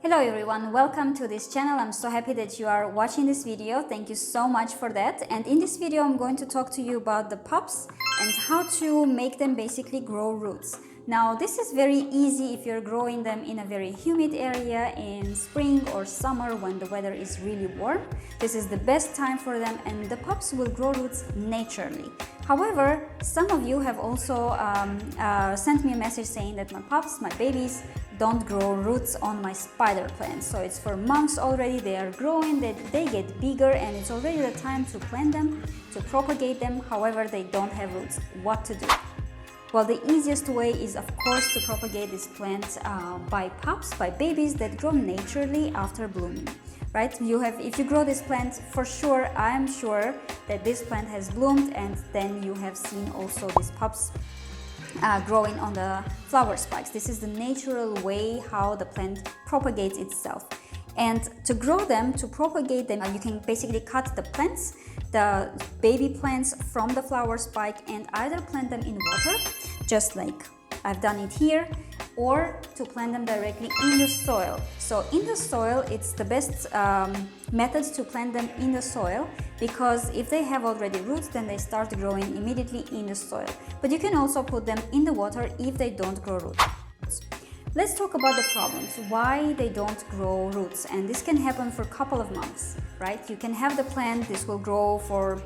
Hello everyone, welcome to this channel. I'm so happy that you are watching this video. Thank you so much for that. And in this video I'm going to talk to you about the pups and how to make them basically grow roots. Now this is very easy if you're growing them in a very humid area in spring or summer when the weather is really warm. This is the best time for them and the pups will grow roots naturally. However, some of you have also sent me a message saying that my pups, my babies, don't grow roots on my spider plants. So it's for months already, they are growing, they get bigger and it's already the time to plant them, to propagate them. However, they don't have roots. What to do? Well, the easiest way is of course to propagate this plant by pups, by babies that grow naturally after blooming. Right? If you grow this plant, for sure, I am sure that this plant has bloomed and then you have seen also these pups growing on the flower spikes. This is the natural way how the plant propagates itself. And to grow them, to propagate them, you can basically cut the plants, the baby plants from the flower spike and either plant them in water, just like I've done it here, or to plant them directly in the soil. So in the soil, it's the best method to plant them in the soil, because if they have already roots, then they start growing immediately in the soil. But you can also put them in the water if they don't grow roots. Let's talk about the problems, why they don't grow roots. And this can happen for a couple of months, right? You can have the plant, this will grow for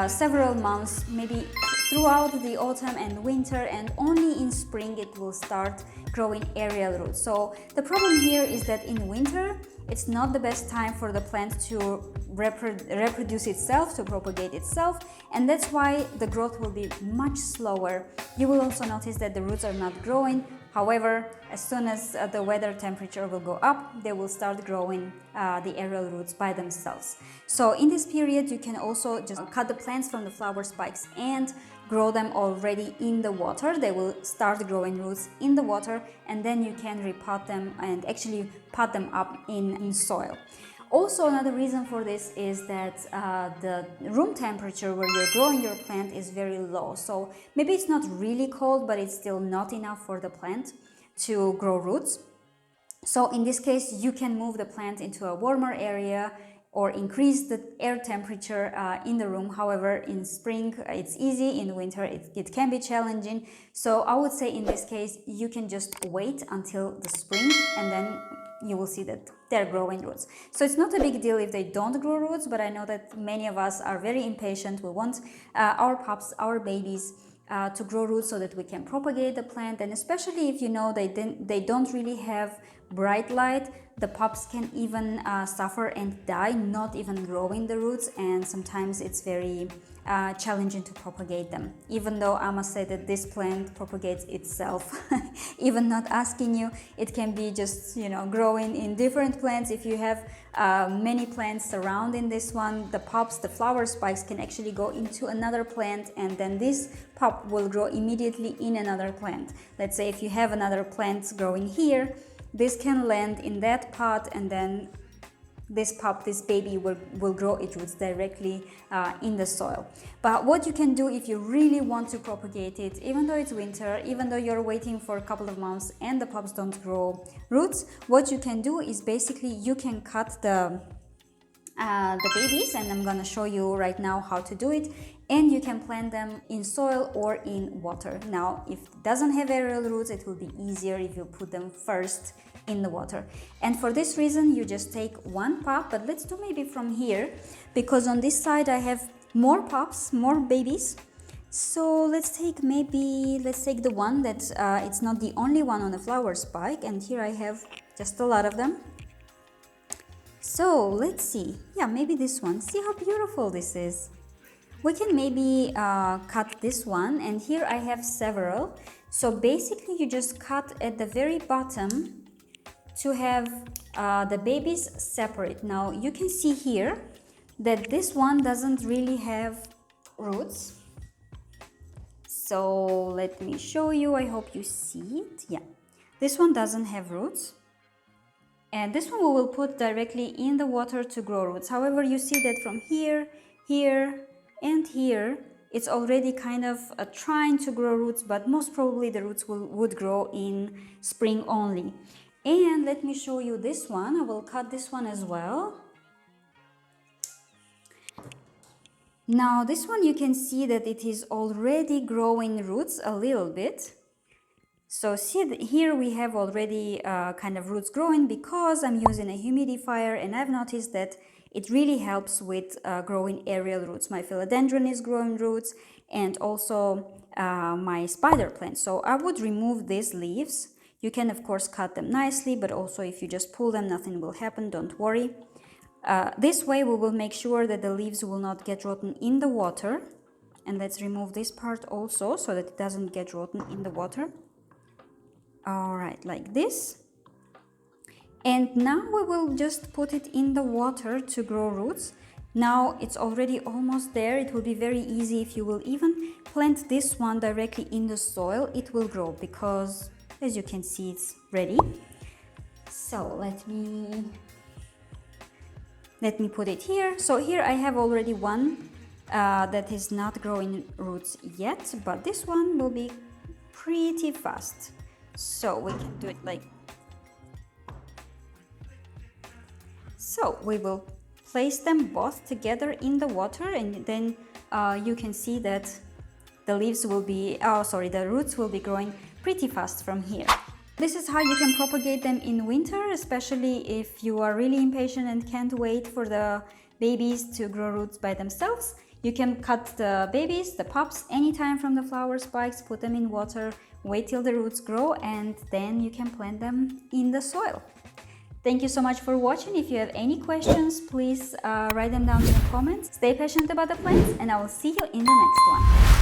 several months, maybe throughout the autumn and winter, and only in spring it will start growing aerial roots. So the problem here is that in winter, it's not the best time for the plant to reproduce itself, to propagate itself, and that's why the growth will be much slower. You will also notice that the roots are not growing. However, as soon as the weather temperature will go up, they will start growing the aerial roots by themselves. So in this period, you can also just cut the plants from the flower spikes and grow them already in the water. They will start growing roots in the water, and then you can repot them and actually pot them up in soil. Also, another reason for this is that the room temperature where you're growing your plant is very low. So maybe it's not really cold, but it's still not enough for the plant to grow roots. So in this case, you can move the plant into a warmer area or increase the air temperature in the room. However, in spring it's easy, in winter it can be challenging. So I would say in this case, you can just wait until the spring and then you will see that they're growing roots. So it's not a big deal if they don't grow roots, but I know that many of us are very impatient. We want our pups, our babies to grow roots so that we can propagate the plant. And especially if you know they don't really have bright light, the pups can even suffer and die, not even growing the roots, and sometimes it's very challenging to propagate them. Even though I must say that this plant propagates itself, even not asking you, it can be just, growing in different plants. If you have many plants surrounding this one, the pups, the flower spikes can actually go into another plant, and then this pup will grow immediately in another plant. Let's say if you have another plant growing here, this can land in that pot, and then this pup, this baby will grow its roots directly in the soil. But what you can do if you really want to propagate it, even though it's winter, even though you're waiting for a couple of months and the pups don't grow roots, what you can do is basically you can cut the babies, and I'm gonna show you right now how to do it, and you can plant them in soil or in water. Now, if it doesn't have aerial roots, it will be easier if you put them first in the water. And for this reason, you just take one pup, but let's do maybe from here, because on this side I have more pups, more babies. So let's take the one that it's not the only one on the flower spike, and here I have just a lot of them. So let's see, maybe this one. See how beautiful this is. We can maybe cut this one, and here I have several. So basically you just cut at the very bottom to have the babies separate. Now you can see here that this one doesn't really have roots. So let me show you, I hope you see it. This one doesn't have roots. And this one we will put directly in the water to grow roots. However, you see that from here, here, and here, it's already kind of trying to grow roots, but most probably the roots would grow in spring only. And let me show you this one. I will cut this one as well. Now this one you can see that it is already growing roots a little bit. So see here we have already kind of roots growing because I'm using a humidifier, and I've noticed that it really helps with growing aerial roots. My philodendron is growing roots, and also my spider plant. So I would remove these leaves. You can of course cut them nicely, but also if you just pull them, nothing will happen, don't worry. This way we will make sure that the leaves will not get rotten in the water. And let's remove this part also so that it doesn't get rotten in the water. All right, like this. And now we will just put it in the water to grow roots. Now it's already almost there. It will be very easy if you will even plant this one directly in the soil. It will grow because, as you can see, it's ready. So let me put it here. So here I have already one that is not growing roots yet, but this one will be pretty fast. So we can do it like so. We will place them both together in the water, and then you can see that the leaves will be, the roots will be growing pretty fast from here. This is how you can propagate them in winter, especially if you are really impatient and can't wait for the babies to grow roots by themselves. You can cut the babies, the pups, anytime from the flower spikes, put them in water, wait till the roots grow, and then you can plant them in the soil. Thank you so much for watching. If you have any questions, please write them down in the comments. Stay patient about the plants, and I will see you in the next one.